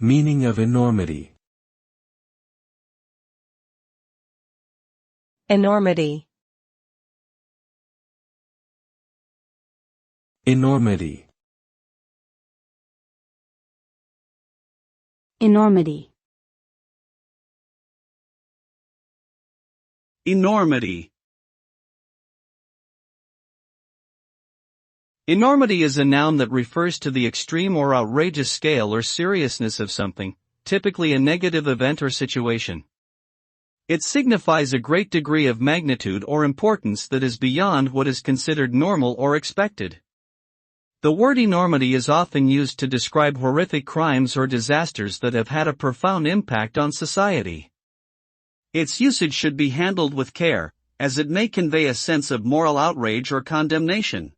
Meaning of enormity. Enormity. Enormity. Enormity. Enormity. Enormity is a noun that refers to the extreme or outrageous scale or seriousness of something, typically a negative event or situation. It signifies a great degree of magnitude or importance that is beyond what is considered normal or expected. The word enormity is often used to describe horrific crimes or disasters that have had a profound impact on society. Its usage should be handled with care, as it may convey a sense of moral outrage or condemnation.